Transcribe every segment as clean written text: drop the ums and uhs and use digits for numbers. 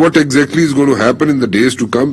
what exactly is going to happen in the days to come,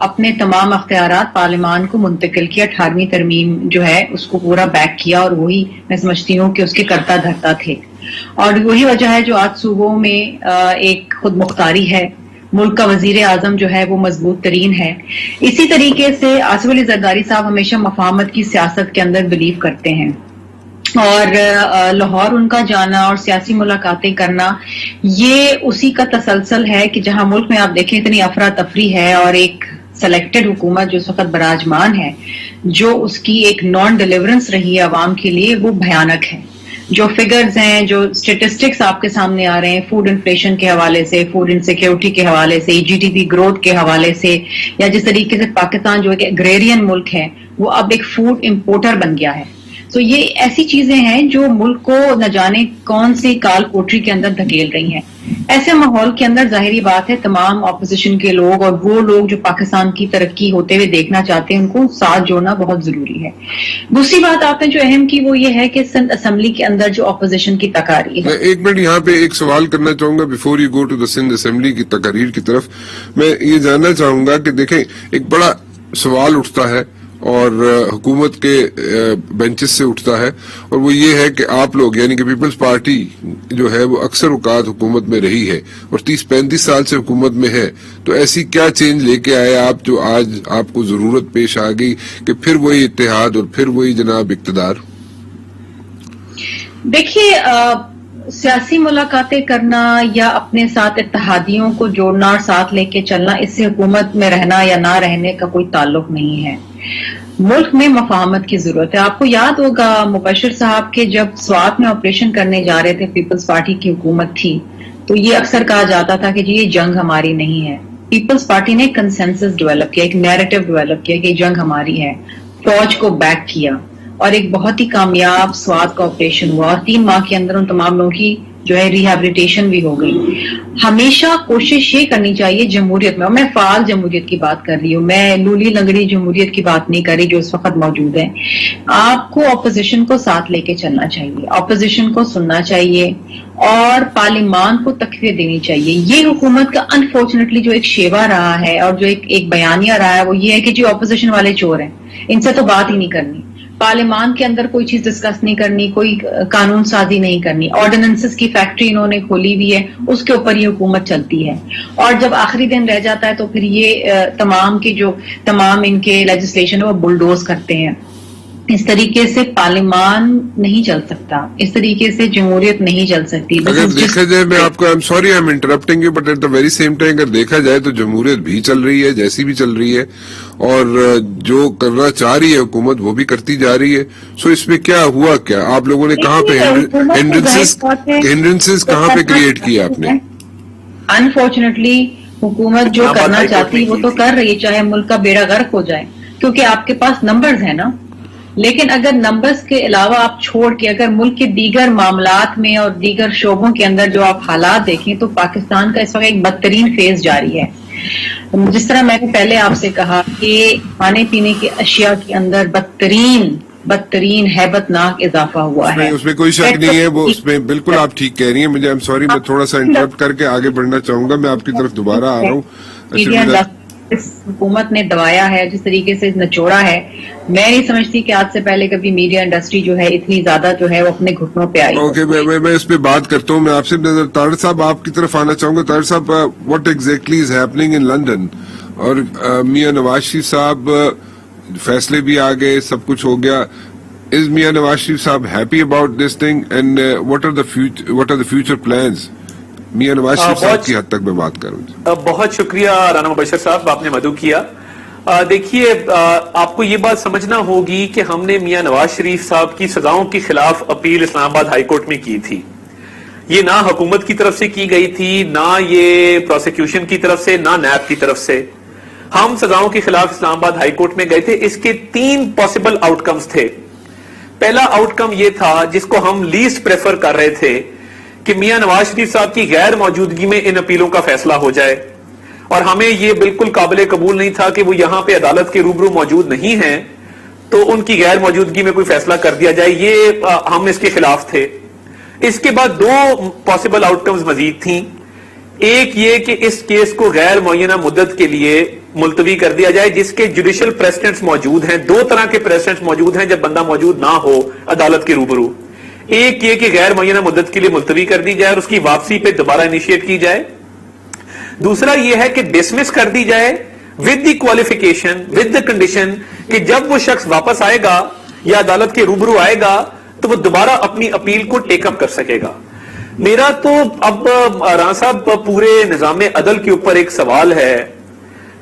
اپنے تمام اختیارات پارلیمان کو منتقل کیا. 18ویں ترمیم جو ہے اس کو پورا بیک کیا اور وہی میں سمجھتی ہوں کہ اس کے کرتا دھرتا تھے. اور وہی وجہ ہے جو آج صوبوں میں ایک خود مختاری ہے. ملک کا وزیر اعظم جو ہے وہ مضبوط ترین ہے. اسی طریقے سے آصف علی زرداری صاحب ہمیشہ مفاہمت کی سیاست کے اندر بلیو کرتے ہیں اور لاہور ان کا جانا اور سیاسی ملاقاتیں کرنا یہ اسی کا تسلسل ہے کہ جہاں ملک میں آپ دیکھیں اتنی افراتفری ہے اور ایک سلیکٹڈ حکومت جو اس وقت براجمان ہے جو اس کی ایک نان ڈیلیورنس رہی ہے عوام کے لیے وہ بھیانک ہے. جو فگرز ہیں جو اسٹیٹسٹکس آپ کے سامنے آ رہے ہیں فوڈ انفلیشن کے حوالے سے فوڈ انسیکیورٹی کے حوالے سے جی ڈی پی گروتھ کے حوالے سے یا جس طریقے سے پاکستان جو ایک ایگریرین ملک ہے وہ اب ایک فوڈ امپورٹر بن گیا ہے. تو یہ ایسی چیزیں ہیں جو ملک کو نہ جانے کون سی کال کوٹری کے اندر دھکیل رہی ہیں. ایسے ماحول کے اندر ظاہری بات ہے تمام اپوزیشن کے لوگ اور وہ لوگ جو پاکستان کی ترقی ہوتے ہوئے دیکھنا چاہتے ہیں ان کو ساتھ جوڑنا بہت ضروری ہے. دوسری بات آپ نے جو اہم کی وہ یہ ہے کہ سندھ اسمبلی کے اندر جو اپوزیشن کی تقاریر ہے. ایک منٹ یہاں پہ ایک سوال کرنا چاہوں گا before you go to the Sindh assembly کی تقاریر کی طرف. میں یہ جاننا چاہوں گا کہ دیکھیں ایک بڑا سوال اٹھتا ہے اور حکومت کے بینچز سے اٹھتا ہے اور وہ یہ ہے کہ آپ لوگ یعنی کہ پیپلز پارٹی جو ہے وہ اکثر اوقات حکومت میں رہی ہے اور 30-35 سال سے حکومت میں ہے تو ایسی کیا چینج لے کے آئے آپ جو آج آپ کو ضرورت پیش آ گئی کہ پھر وہی اتحاد اور پھر وہی جناب اقتدار؟ دیکھیے سیاسی ملاقاتیں کرنا یا اپنے ساتھ اتحادیوں کو جوڑنا اور ساتھ لے کے چلنا اس سے حکومت میں رہنا یا نہ رہنے کا کوئی تعلق نہیں ہے. ملک میں مفاہمت کی ضرورت ہے. آپ کو یاد ہوگا مبشر صاحب کے جب سوات میں آپریشن کرنے جا رہے تھے پیپلز پارٹی کی حکومت تھی تو یہ اکثر کہا جاتا تھا کہ جی یہ جنگ ہماری نہیں ہے. پیپلز پارٹی نے کنسنسس ڈیولپ کیا ایک نیریٹو ڈیولپ کیا کہ یہ جنگ ہماری ہے. فوج کو بیک کیا اور ایک بہت ہی کامیاب سوات کا آپریشن ہوا اور 3 ماہ کے اندر ان تمام لوگوں کی جو ہے ریہیبلیٹیشن بھی ہو گئی. ہمیشہ کوشش یہ کرنی چاہیے جمہوریت میں اور میں فعال جمہوریت کی بات کر رہی ہوں میں لولی لنگڑی جمہوریت کی بات نہیں کر رہی جو اس وقت موجود ہے. آپ کو اپوزیشن کو ساتھ لے کے چلنا چاہیے اپوزیشن کو سننا چاہیے اور پارلیمان کو تقویت دینی چاہیے. یہ حکومت کا انفارچونیٹلی جو ایک شیوا رہا ہے اور جو ایک بیانیہ رہا ہے وہ یہ ہے کہ جو اپوزیشن والے چور ہیں ان سے تو بات ہی نہیں کرنی. پارلیمان کے اندر کوئی چیز ڈسکس نہیں کرنی کوئی قانون سازی نہیں کرنی. آرڈیننسز کی فیکٹری انہوں نے کھولی ہوئی ہے اس کے اوپر یہ حکومت چلتی ہے اور جب آخری دن رہ جاتا ہے تو پھر یہ تمام ان کے لیجسلیشن وہ بلڈوز کرتے ہیں. اس طریقے سے پارلیمان نہیں چل سکتا اس طریقے سے جمہوریت نہیں چل سکتی. اگر دیکھا جائے میں آپ کو I'm sorry I'm interrupting you but at the very same time اگر دیکھا جائے تو جمہوریت بھی چل رہی ہے جیسی بھی چل رہی ہے اور جو کرنا چاہ رہی ہے حکومت وہ بھی کرتی جا رہی ہے. سو اس میں کیا ہوا کیا آپ لوگوں نے کہاں پہ ہنڈرنسز کہاں پہ کریٹ کیا آپ نے؟ انفارچونیٹلی حکومت جو کرنا چاہتی وہ تو کر رہی ہے چاہے ملک کا بیڑا غرق ہو جائے کیونکہ آپ کے پاس نمبرز ہیں نا. لیکن اگر نمبرز کے علاوہ آپ چھوڑ کے اگر ملک کے دیگر معاملات میں اور دیگر شعبوں کے اندر جو آپ حالات دیکھیں تو پاکستان کا اس وقت ایک بدترین فیز جاری ہے. جس طرح میں نے پہلے آپ سے کہا کہ کھانے پینے کی اشیاء کے اندر بدترین ہیبت ناک اضافہ ہوا ہے. اس میں کوئی شک نہیں ہے وہ اس میں بالکل آپ ٹھیک کہہ رہی ہیں. مجھے I'm sorry میں تھوڑا سا انٹرپٹ کر کے آگے بڑھنا چاہوں گا. میں آپ کی طرف دوبارہ آ رہا ہوں. اس حکومت نے دبایا ہے جس طریقے سے نچوڑا ہے میں نہیں سمجھتی کہ آج سے پہلے کبھی میڈیا انڈسٹری جو ہے اتنی زیادہ جو ہے وہ اپنے گھٹنوں پہ آئی. اوکے میں اس پہ بات کرتا ہوں. میں آپ سے طاہر صاحب آپ کی طرف آنا چاہوں گا. طاہر صاحب what exactly is happening in London اور میاں نواز شریف صاحب فیصلے بھی آ گئے سب کچھ ہو گیا. از میاں نواز شریف صاحب happy about this thing and what are the future plans؟ Mian Nawaz Sharif صاحب کی حد تک میں بات کروں. بہت شکریہ رانا مبشر صاحب آپ نے مدعو کیا. دیکھیے آپ کو یہ بات سمجھنا ہوگی کہ ہم نے میاں نواز شریف صاحب کی سزاؤں کے خلاف اپیل اسلام آباد ہائی کورٹ میں کی تھی. یہ نہ حکومت کی طرف سے کی گئی تھی نہ یہ پروسیکیوشن کی طرف سے نہ نیب کی طرف سے. ہم سزاؤں کے خلاف اسلام آباد ہائی کورٹ میں گئے تھے. اس کے 3 پاسبل آؤٹ کمز تھے. پہلا آؤٹ کم یہ تھا جس کو ہم لیسٹ پریفر کر رہے تھے کہ میاں نواز شریف صاحب کی غیر موجودگی میں ان اپیلوں کا فیصلہ ہو جائے اور ہمیں یہ بالکل قابل قبول نہیں تھا کہ وہ یہاں پہ عدالت کے روبرو موجود نہیں ہیں تو ان کی غیر موجودگی میں کوئی فیصلہ کر دیا جائے. یہ ہم اس کے خلاف تھے. اس کے بعد 2 پاسبل آؤٹ کمز مزید تھیں. ایک یہ کہ اس کیس کو غیر معینہ مدت کے لیے ملتوی کر دیا جائے جس کے جوڈیشل پریسیڈنٹس موجود ہیں. 2 طرح کے پریسیڈنٹس موجود ہیں جب بندہ موجود نہ ہو عدالت کے روبرو. ایک یہ کہ غیر معینہ مدت کے لیے ملتوی کر دی جائے اور اس کی واپسی پہ دوبارہ انیشیٹ کی جائے. دوسرا یہ ہے کہ ڈسمس کر دی جائے with the qualification with the condition کہ جب وہ شخص واپس آئے گا یا عدالت کے روبرو آئے گا تو وہ دوبارہ اپنی اپیل کو ٹیک اپ کر سکے گا. میرا تو اب رانا صاحب پورے نظام عدل کے اوپر ایک سوال ہے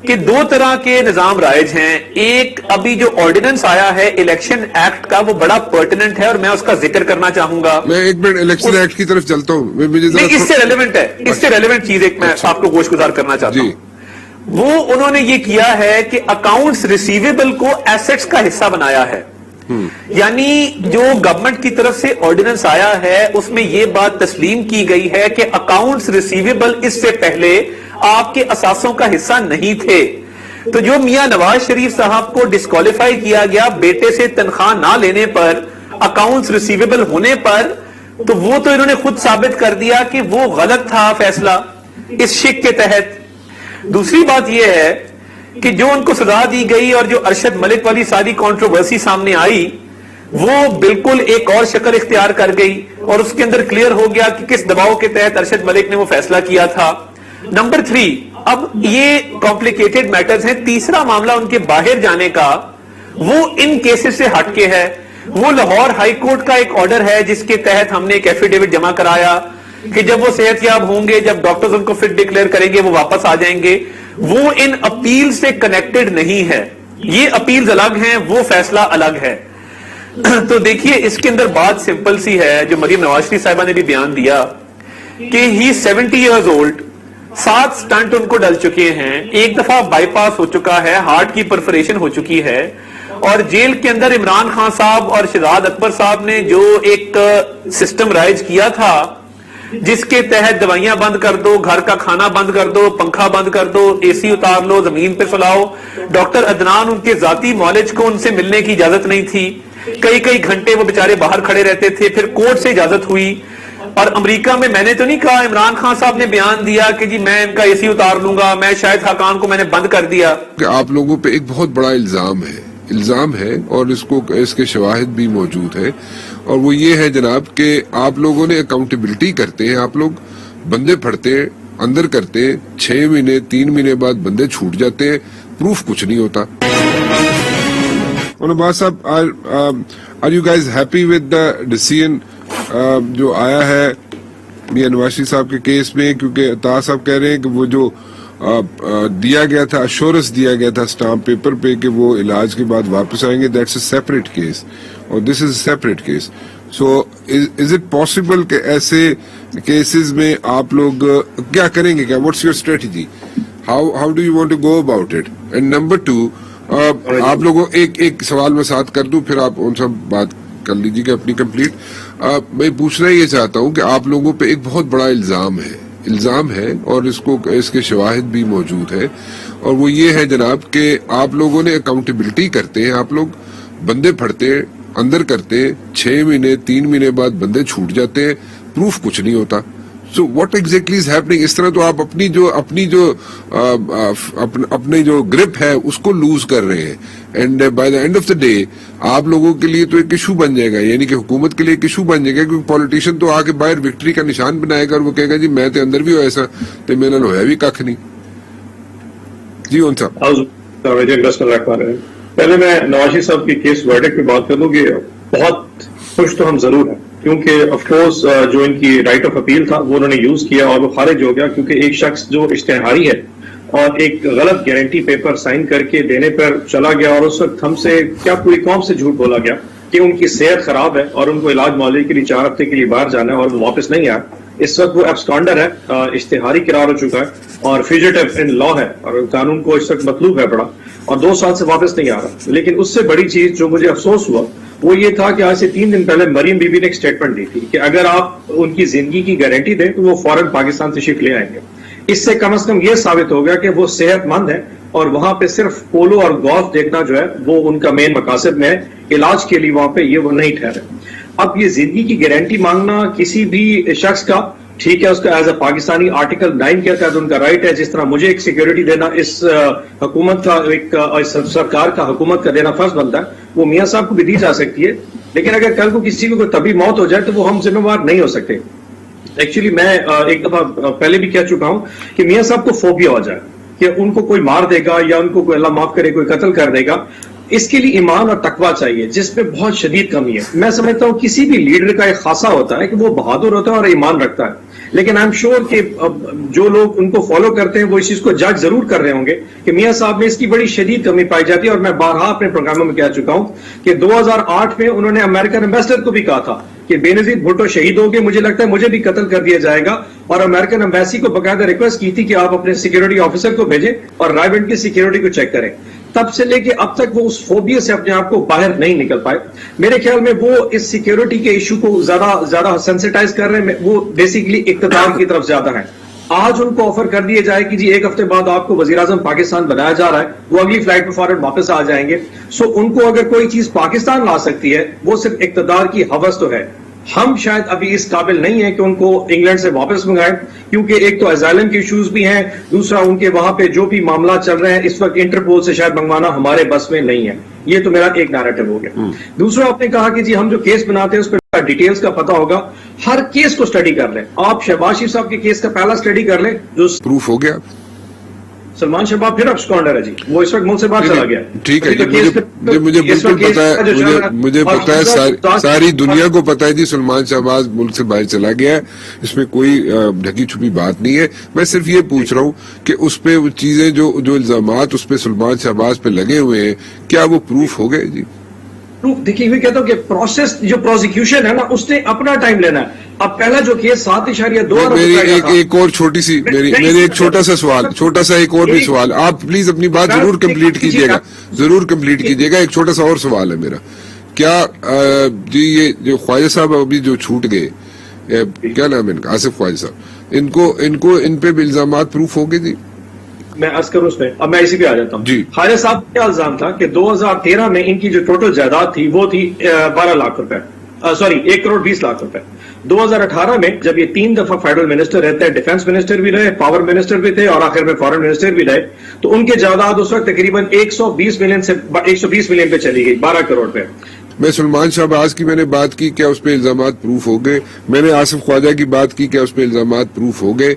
کہ 2 طرح کے نظام رائج ہیں. ایک ابھی جو آرڈیننس آیا ہے الیکشن ایکٹ کا وہ بڑا پرٹیننٹ ہے اور میں اس کا ذکر کرنا چاہوں گا. میں ایک منٹ الیکشن ایکٹ کی طرف چلتا ہوں. اس سے ریلیونٹ ہے, اس سے ریلیونٹ چیز ایک میں آپ کو گوش گزار کرنا چاہتا ہوں. وہ انہوں نے یہ کیا ہے کہ اکاؤنٹس ریسیویبل کو ایسٹس کا حصہ بنایا ہے. یعنی جو گورنمنٹ کی طرف سے آرڈیننس آیا ہے اس میں یہ بات تسلیم کی گئی ہے کہ اکاؤنٹس ریسیویبل اس سے پہلے آپ کے اثاثوں کا حصہ نہیں تھے. تو جو میاں نواز شریف صاحب کو ڈسکوالیفائی کیا گیا بیٹے سے تنخواہ نہ لینے پر, اکاؤنٹس ریسیویبل ہونے پر, تو وہ تو انہوں نے خود ثابت کر دیا کہ وہ غلط تھا فیصلہ اس شک کے تحت. دوسری بات یہ ہے کہ جو ان کو سزا دی گئی اور جو ارشد ملک والی ساری کنٹروورسی سامنے آئی وہ بالکل ایک اور شکل اختیار کر گئی اور اس کے اندر کلیئر ہو گیا کہ کس دباؤ کے تحت ارشد ملک نے وہ فیصلہ کیا تھا. نمبر 3, اب یہ کمپلیکیٹڈ میٹرز ہیں. تیسرا معاملہ ان کے باہر جانے کا وہ ان کیسز سے ہٹ کے ہے. وہ لاہور ہائی کورٹ کا ایک آرڈر ہے جس کے تحت ہم نے ایک ایفیڈیوٹ جمع کرایا کہ جب وہ صحت یاب ہوں گے, جب ڈاکٹرز ان کو فٹ ڈکلیئر کریں گے وہ واپس آ جائیں گے. وہ ان اپیل سے کنیکٹڈ نہیں ہے. یہ اپیلز الگ ہیں, وہ فیصلہ الگ ہے. تو دیکھیے اس کے اندر بات سمپل سی ہے جو مریم نواز شریف صاحبہ نے بھی بیان دیا کہ ہی 70 ایئرز اولڈ, 7 سٹنٹ ان کو ڈل چکے ہیں, 1 دفعہ بائی پاس ہو چکا ہے, ہارٹ کی پرفریشن ہو چکی ہے, اور جیل کے اندر عمران خان صاحب اور شہزاد اکبر صاحب نے جو ایک سسٹم رائج کیا تھا جس کے تحت دوائیاں بند کر دو, گھر کا کھانا بند کر دو, پنکھا بند کر دو, اے سی اتار لو, زمین پہ سلاؤ. ڈاکٹر عدنان ان کے ذاتی معالج کو ان سے ملنے کی اجازت نہیں تھی, کئی گھنٹے وہ بیچارے باہر کھڑے رہتے تھے, پھر کورٹ سے اجازت ہوئی. اور امریکہ میں نے تو نہیں کہا, عمران خان صاحب نے بیان دیا کہ جی میں ان کا اے سی اتار لوں گا, میں شاہد خاقان کو میں نے بند کر دیا. کہ آپ لوگوں پہ ایک بہت بڑا الزام ہے اور اس کے شواہد بھی موجود ہیں, اور وہ یہ ہے جناب کہ آپ لوگوں نے اکاؤنٹیبلٹی کرتے ہیں, آپ لوگ بندے پھڑتے ہیں, اندر کرتے ہیں, 6 مہینے 3 مہینے بعد بندے چھوٹ جاتے ہیں, پروف کچھ نہیں ہوتا. Abbas sahib, are you guys happy with the decision جو آیا ہے میاں نواز شریف صاحب کے کیس میں؟ کیونکہ عطا صاحب کہہ رہے ہیں کہ وہ جو دیا گیا تھا, اشورنس دیا گیا تھا اسٹامپ پیپر پہ کہ وہ علاج کے بعد واپس آئیں گے, دیٹس اے سیپریٹ کیس اور this is a separate case. So is it possible کہ ایسے کیسز میں آپ لوگ کیا کریں گے, کیا what's your strategy, how do you want to go about it? And number 2, آپ لوگوں ایک سوال میں ساتھ کر دوں پھر آپ ان سب بات کر لیجیے گا اپنی کمپلیٹ. میں پوچھنا یہ چاہتا ہوں کہ آپ لوگوں پہ ایک بہت بڑا الزام ہے اور اس کے شواہد بھی موجود ہے, اور وہ یہ ہے جناب کہ آپ لوگوں نے اکاؤنٹیبلٹی کرتے ہیں, آپ لوگ بندے پھڑتے ہیں, اندر کرتے ہیں, 6 مہینے 3 مہینے بعد بندے چھوٹ جاتے ہیں, پروف کچھ نہیں ہوتا. So what exactly is happening? اس طرح تو آپ اپنی جو گرپ ہے اس کو لوز کر رہے ہیں, and by the and of the day آپ لوگوں کے لیے تو ایک ایشو بن جائے گا, یعنی کہ حکومت کے لیے ایک ایشو بن جائے گا, کیونکہ پولیٹیشین تو آ کے باہر وکٹری کا نشان بنائے گا اور وہ کہے گا جی میں تے اندر بھی ہو ایسا تے میرا ہویا بھی کھ نہیں. جی ان صاحب پہلے میں نواز شریف صاحب کی کیس ورڈکٹ پہ بات کر دوں کہ بہت خوش تو ہم ضرور ہیں, کیونکہ آف کورس جو ان کی رائٹ آف اپیل تھا وہ انہوں نے یوز کیا اور وہ خارج ہو گیا, کیونکہ ایک شخص جو اشتہاری ہے اور ایک غلط گارنٹی پیپر سائن کر کے دینے پر چلا گیا, اور اس وقت ہم سے کیا پوری قوم سے جھوٹ بولا گیا کہ ان کی صحت خراب ہے اور ان کو علاج معالجے کے لیے 4 ہفتے کے لیے باہر جانا ہے اور وہ واپس نہیں آیا. اس وقت وہ ایبسکانڈر ہے, اشتہاری قرار ہو چکا ہے اور فیوجیٹو ان لا ہے اور قانون کو اس وقت مطلوب ہے بڑا, اور 2 سال سے واپس نہیں آ رہا. لیکن اس سے بڑی چیز جو مجھے افسوس ہوا وہ یہ تھا کہ آج سے 3 دن پہلے مریم بی بی نے ایک سٹیٹمنٹ دی تھی کہ اگر آپ ان کی زندگی کی گارنٹی دیں تو وہ فوراً پاکستان تشریف لے آئیں گے. اس سے کم از کم یہ ثابت ہو گیا کہ وہ صحت مند ہے اور وہاں پہ صرف پولو اور گولف دیکھنا جو ہے وہ ان کا مین مقاصد میں ہے, علاج کے لیے وہاں پہ یہ وہ نہیں ٹھہرے. اب یہ زندگی کی گارنٹی مانگنا کسی بھی شخص کا ٹھیک ہے، اس کا ایز اے پاکستانی آرٹیکل 9 کے تحت ان کا رائٹ ہے، جس طرح مجھے ایک سیکیورٹی دینا اس حکومت کا ایک سرکار کا حکومت کا دینا فرض بنتا ہے، وہ میاں صاحب کو بھی دی جا سکتی ہے. لیکن اگر کل کو کسی کو کوئی طبی موت ہو جائے تو وہ ہم ذمہ وار نہیں ہو سکتے. ایکچولی میں ایک دفعہ پہلے بھی کہہ چکا ہوں کہ میاں صاحب کو فوبیا ہو جائے کہ ان کو کوئی مار دے گا یا ان کو کوئی اللہ معاف کرے کوئی قتل کر دے گا، اس کے لیے ایمان اور تقویٰ چاہیے، جس پہ بہت شدید کمی ہے. میں سمجھتا ہوں کسی بھی لیڈر کا ایک خاصہ ہوتا ہے کہ وہ بہادر ہوتا ہے اور ایمان رکھتا ہے. لیکن آئی ایم شیور کہ جو لوگ ان کو فالو کرتے ہیں وہ اس چیز کو جج ضرور کر رہے ہوں گے کہ میاں صاحب میں اس کی بڑی شدید کمی پائی جاتی ہے. اور میں بارہا اپنے پروگراموں میں کہہ چکا ہوں کہ 2008 میں انہوں نے امریکن ایمبیسڈر کو بھی کہا تھا کہ بے نظیر بھٹو شہید ہو گئے، مجھے لگتا ہے مجھے بھی قتل کر دیا جائے گا. اور امریکن ایمبیسی کو باقاعدہ ریکویسٹ کی تھی کہ آپ اپنے سیکیورٹی آفیسر کو بھیجیں اور رائبنڈ کی سیکیورٹی کو چیک کریں. تب سے لے کے اب تک وہ اس فوبیا سے اپنے آپ کو باہر نہیں نکل پائے. میرے خیال میں وہ اس سیکیورٹی کے ایشو کو زیادہ سینسیٹائز کر رہے ہیں، وہ بیسیکلی اقتدار کی طرف زیادہ ہیں. آج ان کو آفر کر دیا جائے کہ جی ایک ہفتے بعد آپ کو وزیر اعظم پاکستان بنایا جا رہا ہے، وہ اگلی فلائٹ پہ فوراً واپس آ جائیں گے. سو ان کو اگر کوئی چیز پاکستان لا سکتی ہے وہ صرف اقتدار کی ہوس تو ہے. ہم شاید ابھی اس قابل نہیں ہیں کہ ان کو انگلینڈ سے واپس منگائیں، کیونکہ ایک تو ایزائلم کے ایشوز بھی ہیں، دوسرا ان کے وہاں پہ جو بھی معاملات چل رہے ہیں اس وقت انٹرپول سے شاید منگوانا ہمارے بس میں نہیں ہے. یہ تو میرا ایک نیریٹو ہو گیا. دوسرا آپ نے کہا کہ جی ہم جو کیس بناتے ہیں اس پہ ڈیٹیلز کا پتہ ہوگا. ہر کیس کو اسٹڈی کر لیں. آپ شہباز شریف صاحب کے کیس کا پہلا اسٹڈی کر لیں جو پروف ہو گیا. سلمان شہباب پھر ابسکانڈر ہے جی، وہ اس وقت ملک سے باہر چلا گیا. ٹھیک ہے جی، مجھے بالکل پتا ہے، مجھے پتا ہے، ساری دنیا کو پتا ہے جی سلمان شہباز ملک سے باہر چلا گیا ہے. اس میں کوئی ڈھکی چھپی بات نہیں ہے. میں صرف یہ پوچھ رہا ہوں کہ اس پہ وہ چیزیں جو الزامات اس پہ سلمان شہباز پہ لگے ہوئے ہیں کیا وہ پروف ہو گئے جی؟ دیکھیے میں کہتا ہوں کہ پروسیس جو پروزیکیوشن ہے نا اس نے اپنا ٹائم لینا ہے. اب پہلا جو کیس 7.2 ارب ایک اور چھوٹی سی میری ایک چھوٹا سا سوال، چھوٹا سا ایک اور بھی سوال، آپ پلیز اپنی بات ضرور کمپلیٹ کیجئے گا، ضرور کمپلیٹ کیجئے گا. ایک چھوٹا سا اور سوال ہے میرا، کیا جی یہ جو خواجہ صاحب ابھی جو چھوٹ گئے، کیا نام ہے ان کا، آصف خواجہ صاحب، ان پہ بھی الزامات پروف ہو گئے جی؟ میں عرض کروں اس میں، اب میں اسی پہ آ جاتا ہوں. جی خواجہ صاحب کا الزام تھا کہ 2013 میں ان کی جو ٹوٹل جائیداد تھی وہ تھی 12 لاکھ روپے، سوری 1 کروڑ 20 لاکھ روپے. 2018 میں جب یہ 3 دفعہ فیڈرل منسٹر رہتے ہیں، ڈیفنس منسٹر بھی رہے، پاور منسٹر بھی تھے اور آخر میں فارن منسٹر بھی رہے، تو ان کے جائیداد اس وقت تقریباً 120 ملین پہ چلی گئی، 12 کروڑ پہ. میں سلمان شہباز کی میں نے بات کی، کیا اس پہ الزامات پروف ہو گئے؟ میں نے آصف خواجہ کی بات کی، کیا اس پہ الزامات پروف ہو گئے؟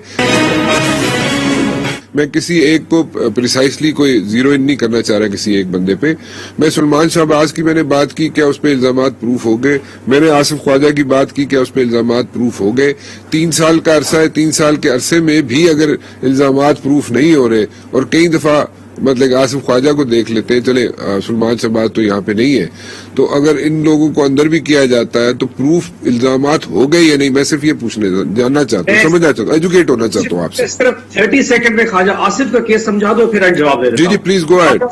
میں کسی ایک کو پریسائسلی کوئی زیرو ان نہیں کرنا چاہ رہا کسی ایک بندے پہ. میں سلمان شہباز کی میں نے بات کی، کیا اس پہ الزامات پروف ہو گئے؟ میں نے آصف خواجہ کی بات کی، کیا اس پہ الزامات پروف ہو گئے؟ 3 سال کا عرصہ ہے، 3 سال کے عرصے میں بھی اگر الزامات پروف نہیں ہو رہے، اور کئی دفعہ مطلب آصف خواجہ کو دیکھ لیتے ہیں، چلے سلمان شہباز تو یہاں پہ نہیں ہے، تو اگر ان لوگوں کو اندر بھی کیا جاتا ہے تو پروف الزامات ہو گئے یا نہیں؟ میں صرف یہ جاننا چاہتا ہوں، سمجھنا چاہتا ہوں، ایجوکیٹ ہونا چاہتا ہوں آپ سے. صرف 30 سیکنڈ میں خواجہ آصف کا کیس سمجھا دو پھر جواب دے دیتا ہوں. جی پلیز گو اہیڈ.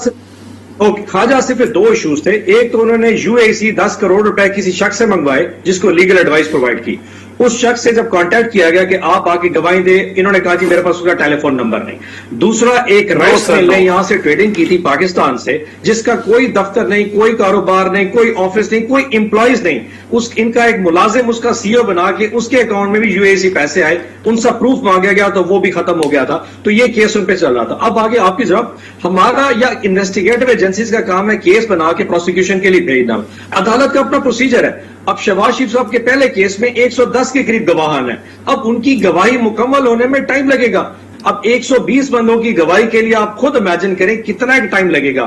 خواجہ آصف پہ 2 ایشوز تھے. ایک تو انہوں نے UAC 10 کروڑ روپے کسی شخص سے منگوائے جس کو لیگل ایڈوائس پرووائڈ کی. اس شخص سے جب کانٹیکٹ کیا گیا کہ آپ آ کے گواہی دے، انہوں نے کہا کہ میرے پاس اس کا ٹیلی فون نمبر نہیں. دوسرا ایک رائس مل نے یہاں سے ٹریڈنگ کی تھی پاکستان سے، جس کا کوئی دفتر نہیں، کوئی کاروبار نہیں، کوئی آفس نہیں، کوئی امپلائیز نہیں. ان کا ایک ملازم اس کا CEO بنا کے اس کے اکاؤنٹ میں بھی UAC پیسے آئے، ان سا پروف مانگا گیا تو وہ بھی ختم ہو گیا تھا. تو یہ کیس ان پہ چل رہا تھا. اب آگے آپ کی جواب، ہمارا یا انویسٹیگیٹو ایجنسیز کا کام ہے کیس بنا کے پروسیکیوشن کے لیے بھیجنا. عدالت کا اپنا پروسیجر ہے. اب شہباز شریف صاحب کے پہلے کیس میں 110 کے قریب گواہان ہیں. اب ان کی گواہی مکمل ہونے میں ٹائم لگے گا. اب 120 بندوں کی گواہی کے لیے آپ خود امیجن کریں کتنا ٹائم لگے گا.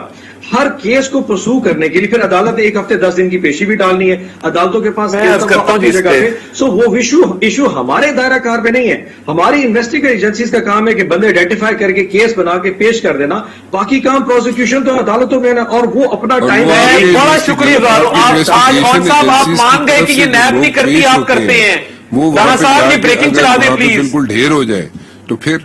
ہر کیس کو پرسو کرنے کے لیے پھر عدالت 1 ہفتے 10 دن کی پیشی بھی ڈالنی ہے. عدالتوں کے پاس جگہ پہ سو وہ ایشو ہمارے دائرہ کار پہ نہیں ہے. ہماری انویسٹیگیٹو ایجنسیز کا کام ہے کہ بندے آئیڈینٹیفائی کر کے کیس بنا کے پیش کر دینا. باقی کام پروسیکیوشن تو عدالتوں میں ہے اور وہ اپنا ٹائم. بہت شکریہ صاحب، آپ مان گئے کہ یہ نیب نہیں کرتی، آپ کرتے ہیں. رانا صاحب یہ بریکنگ چلا دیں پلیز. بالکل ڈھیر ہو جائے تو پھر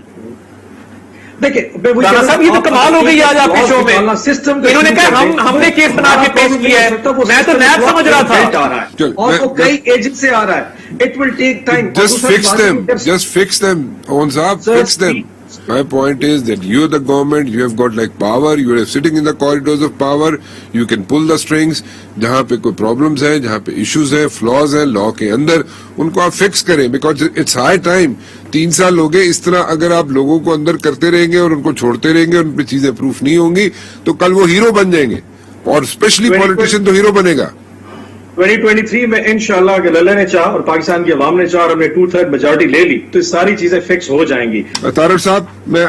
دیکھیں رانا صاحب یہ تو کمال ہو گئی آج آپ کے شو میں. انہوں نے کہا ہم نے کیس بنا کے پیش کیا ہے، میں تو نیب سمجھ رہا تھا. اور وہ کئی ایجنٹ سے آ رہا ہے. It will take time. Just fix them. Owen صاحب, fix them. My point is that you're the government, you have got like power, you are sitting in the corridors of power, you can pull the strings. جہاں پہ کوئی problems ہیں, جہاں پہ issues ہیں, flaws ہیں law کے اندر, ان کو آپ fix کریں, because it's high time. 3 سال ہو گئے. اس طرح اگر آپ لوگوں کو اندر کرتے رہیں گے اور ان کو چھوڑتے رہیں گے, ان پہ چیزیں پروف نہیں ہوں گی, تو کل وہ ہیرو بن جائیں گے, اور اسپیشلی پولیٹیشین تو ہیرو بنے گا. 2023 میں انشاءاللہ اگر اللہ نے چاہا اور پاکستان کی عوام نے چاہا اور ہم نے 2/3 میجورٹی لے لی تو ساری چیزیں فکس ہو جائیں گی. طارق صاحب, میں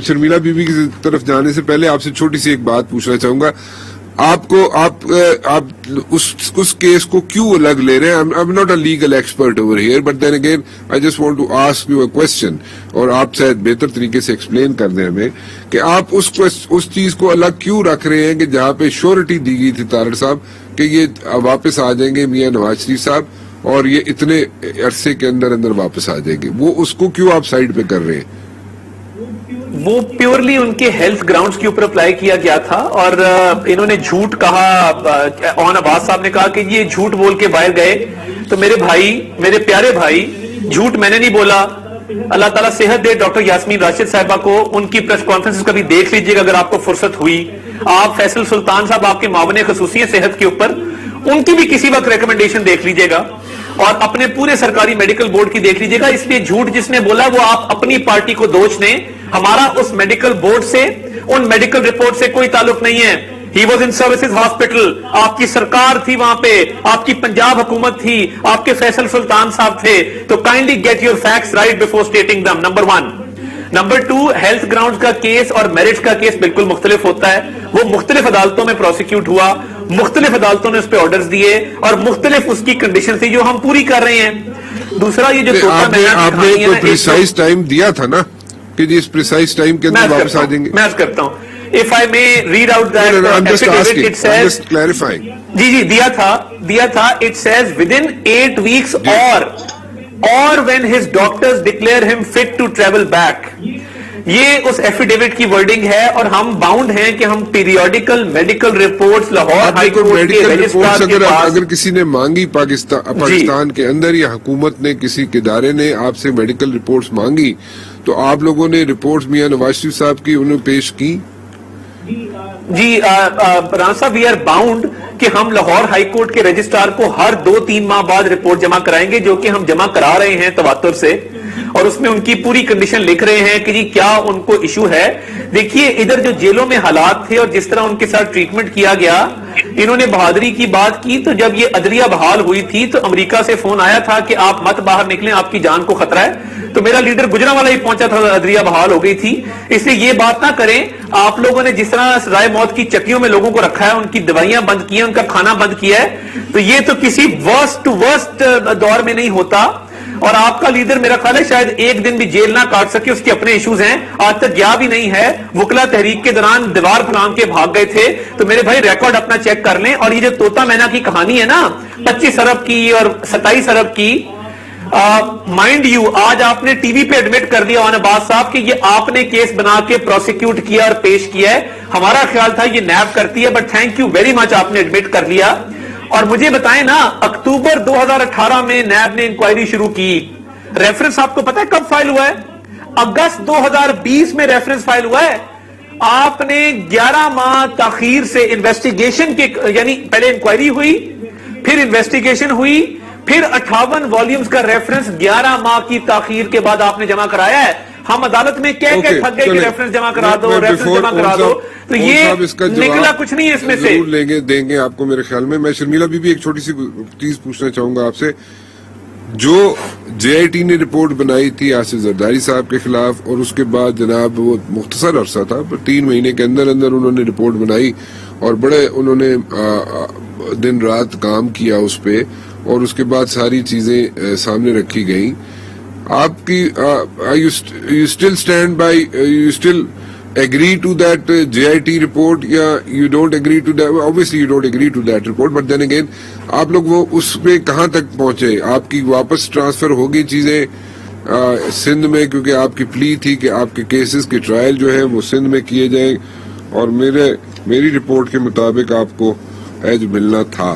شرمیلا بی بی کی طرف جانے سے پہلے آپ سے چھوٹی سی ایک بات پوچھنا چاہوں گا. آپ اس کیس کو کیوں الگ لے رہے ہیں؟ I'm not a legal expert over here, but then again I just want to ask you a question, اور آپ شاید بہتر طریقے سے ایکسپلین کر دیں ہمیں کہ آپ اس چیز کو الگ کیوں رکھ رہے ہیں کہ جہاں پہ شیورٹی دی گئی تھی طارق صاحب کہ یہ واپس آ جائیں گے میاں نواز شریف صاحب, اور یہ اتنے عرصے کے اندر واپس آ جائیں گے, وہ اس کو کیوں آپ سائڈ پہ کر رہے ہیں؟ وہ پیورلی ان کے ہیلتھ گراؤنڈز کے اوپر اپلائی کیا گیا تھا, اور انہوں نے جھوٹ کہا. اون عباس صاحب نے کہا کہ یہ جھوٹ بول کے باہر گئے. تو میرے بھائی, میرے پیارے بھائی, جھوٹ میں نے نہیں بولا. اللہ تعالیٰ صحت دے ڈاکٹر یاسمین راشد صاحبہ کو, ان کی پریس کانفرنس کبھی دیکھ لیجئے گا اگر آپ کو فرصت ہوئی. آپ فیصل سلطان صاحب آپ کے معاون خصوصی ہیں صحت کے اوپر, ان کی بھی کسی وقت ریکمنڈیشن دیکھ لیجئے گا, اور اپنے پورے سرکاری میڈیکل بورڈ کی دیکھ لیجئے گا. اس لیے جھوٹ جس نے بولا وہ آپ اپنی پارٹی کو دوش دیں, ہمارا اس میڈیکل بورڈ سے, ان میڈیکل رپورٹ سے کوئی تعلق نہیں ہے. He was in services hospital, آپ کی سرکار تھی وہاں پہ, آپ کی پنجاب حکومت تھی, آپ کے فیصل سلطان صاحب تھے. تو kindly get your facts right before stating them, number 1. Number 2, health ground کا کیس اور میرٹس کا کیس بالکل مختلف ہوتا ہے. وہ مختلف عدالتوں میں پروسیکیوٹ ہوا, مختلف عدالتوں نے اس پہ آرڈرز دیے, اور مختلف اس کی کنڈیشن تھی جو ہم پوری کر رہے ہیں. دوسرا یہ جو آپ نے کوئی پریسائز ٹائم دیا تھا نا کہ جی اس پریسائز ٹائم کے اندر واپس آ جائیں گے؟ میں عرض کرتا ہوں, if I may read out that affidavit, it says, just clarifying. جی دیا تھا, it says within 8 weeks or when his doctors declare him fit to travel back. یہ اس ایفیڈیوٹ کی ورڈنگ ہے, اور ہم باؤنڈ ہیں کہ ہم periodical medical reports Lahore high court کے رجسٹرار کے پاس, اگر کسی نے مانگی پاکستان کے اندر یا حکومت نے کسی ادارے نے آپ سے میڈیکل رپورٹس مانگی, تو آپ لوگوں نے رپورٹس میاں نواز شریف صاحب کی انہوں پیش کی؟ جی رانا صاحب, وی آر باؤنڈ کہ ہم لاہور ہائی کورٹ کے رجسٹرار کو ہر 2-3 ماہ بعد رپورٹ جمع کرائیں گے, جو کہ ہم جمع کرا رہے ہیں تواتر سے, اور اس میں ان کی پوری کنڈیشن لکھ رہے ہیں کہ جی کیا ان کو ایشو ہے. دیکھیے ادھر جو جیلوں میں حالات تھے اور جس طرح ان کے ساتھ ٹریٹمنٹ کیا گیا, انہوں نے بہادری کی بات کی. تو جب یہ عدلیہ بحال ہوئی تھی تو امریکہ سے فون آیا تھا کہ آپ مت باہر نکلیں, آپ کی جان کو خطرہ ہے. تو میرا لیڈر گجرانوالہ ہی پہنچا تھا, عدلیہ بحال ہو گئی تھی. اس لیے یہ بات نہ کریں, آپ لوگوں نے جس طرح رائے موت کی چکیوں میں لوگوں کو رکھا ہے, ان کی دوائیاں بند کی ہیں, ان کا کھانا بند کیا ہے, تو یہ تو کسی ورسٹ ٹو ورسٹ دور میں نہیں ہوتا. اور آپ کا لیڈر میرا خیال ہے شاید ایک دن بھی جیل نہ کاٹ سکے, اس کے اپنے ایشوز ہیں, آج تک گیا بھی نہیں ہے. وکلا تحریک کے دوران دیوار پھلانگ کے بھاگ گئے تھے. تو میرے بھائی ریکارڈ اپنا چیک کر لیں. اور یہ جو طوطا مینا کی کہانی ہے نا, 25 ارب کی اور 27 ارب کی, مائنڈ یو آج آپ نے ٹی وی پہ ایڈمٹ کر دیا اون عباس صاحب کہ یہ آپ نے کیس بنا کے پروسیکیوٹ کیا اور پیش کیا ہے. ہمارا خیال تھا یہ نیب کرتی ہے, but thank you very much, آپ نے ایڈمٹ کر لیا. اور مجھے بتائیں نا, اکتوبر 2018 میں نیب نے انکوائری شروع کی. ریفرنس آپ کو پتا ہے کب فائل ہوا ہے؟ اگست 2020 میں ریفرنس فائل ہوا ہے. آپ نے 11 ماہ تاخیر سے انویسٹیگیشن کے, یعنی پہلے انکوائری ہوئی, پھر انویسٹیگیشن ہوئی, پھر 58 والیومز کا ریفرنس 11 ماہ کی تاخیر کے بعد آپ نے جمع کرایا ہے. ہم عدالت میں کہہ کے تھک گئے کہ ریفرنس جمع کرا دو, ریفرنس جمع کرا دو. تو یہ نکلا کچھ نہیں ہے اس میں سے. ضرور دیں گے آپ کو میرے خیال میں. میں شرمیلا بی بی ایک چھوٹی سی چیز پوچھنا چاہوں گا آپ سے. جو جے آئی ٹی نے رپورٹ بنائی تھی آصف زرداری صاحب کے خلاف, اور اس کے بعد جناب وہ مختصر عرصہ تھا, 3 مہینے کے اندر انہوں نے رپورٹ بنائی, اور بڑے انہوں نے دن رات کام کیا اس پہ, اور اس کے بعد ساری چیزیں سامنے رکھی گئیں. آپ کی you still stand by, you still agree to that JIT report یا you don't agree to that, obviously you don't agree to that report, but then again آپ لوگ وہ اس پہ کہاں تک پہنچے؟ آپ کی واپس ٹرانسفر ہوگی چیزیں سندھ میں, کیونکہ آپ کی پلی تھی کہ آپ کے کیسز کے ٹرائل جو ہے وہ سندھ میں کیے جائیں, اور میری رپورٹ کے مطابق آپ کو ایج ملنا تھا.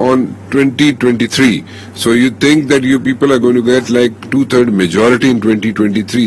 on 2023. So you think that you people are going to get like 2/3 majority in 2023?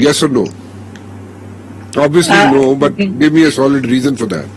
Yes or no? Obviously no, but give me a solid reason for that.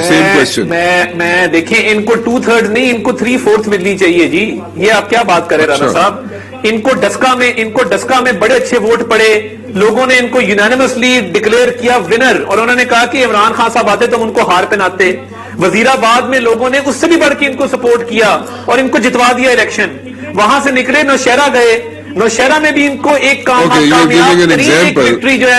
same question. میں دیکھیں ان کو 2/3 نہیں ان کو 3/4 ملنی چاہیے جی. یہ آپ کیا بات کریں رانا صاحب. ان کو ڈسکا میں بڑے اچھے ووٹ پڑے, لوگوں نے ان کو یونانیمسلی ڈکلیئر کیا ونر, اور انہوں نے کہا کہ عمران خان صاحب آتے تو ہم ان کو ہار پہناتے. وزیر آباد میں لوگوں نے اس سے بھی بڑھ کے ان کو سپورٹ کیا اور ان کو جتوا دیا الیکشن. وہاں سے نکلے نوشہرہ گئے, نوشہرہ میں بھی ان کو ایک کامیاب ایک وکٹری جو ہے.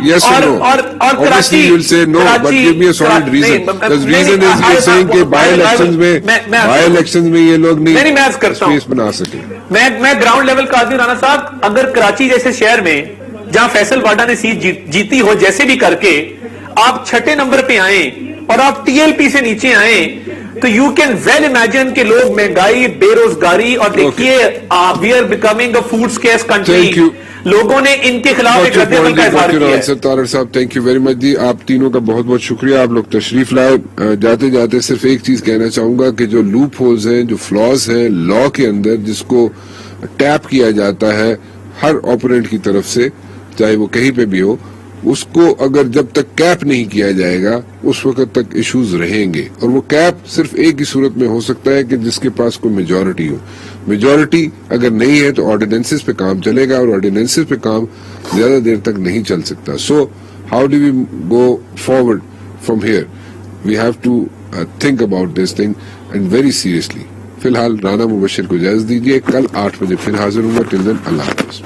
Yes or no? Obviously you will say no, but give me a solid reason. The reason is you're saying کہ by-elections میں یہ لوگ نہیں space بنا سکے. میں گراؤنڈ لیول کا آدمی رانا صاحب, اگر کراچی جیسے شہر میں جہاں فیصل واڈا نے سیٹ جیتی ہو جیسے بھی کر کے آپ 6 نمبر پہ آئیں اور آپ ٹی ایل پی سے نیچے آئیں تو یو کین ویل امیجن کہ لوگ مہنگائی, بے روزگاری, اور دیکھیے we are becoming a food scarce country. لوگوں نے ان کے خلاف ایک رد عمل کا اظہار کیا ہے. طارق صاحب تھینک یو ویری مچ جی. آپ تینوں کا بہت بہت شکریہ, آپ لوگ تشریف لائے. جاتے جاتے صرف ایک چیز کہنا چاہوں گا کہ جو لوپ ہولز ہیں, جو فلاز ہیں لا کے اندر, جس کو ٹیپ کیا جاتا ہے ہر اوپوننٹ کی طرف سے, چاہے وہ کہیں پہ بھی ہو, اس کو اگر جب تک کیپ نہیں کیا جائے گا اس وقت تک ایشوز رہیں گے. اور وہ کیپ صرف ایک ہی صورت میں ہو سکتا ہے کہ جس کے پاس کوئی میجورٹی ہو. میجورٹی اگر نہیں ہے تو آرڈیننسز پہ کام چلے گا, اور آرڈیننسز پہ کام زیادہ دیر تک نہیں چل سکتا. So how do we go forward from here? We have to think about this thing and very seriously. فی الحال رانا مبشر کو اجازت دیجیے, کل 8 بجے پھر حاضر ہوں گا. ٹل دین اللہ حافظ.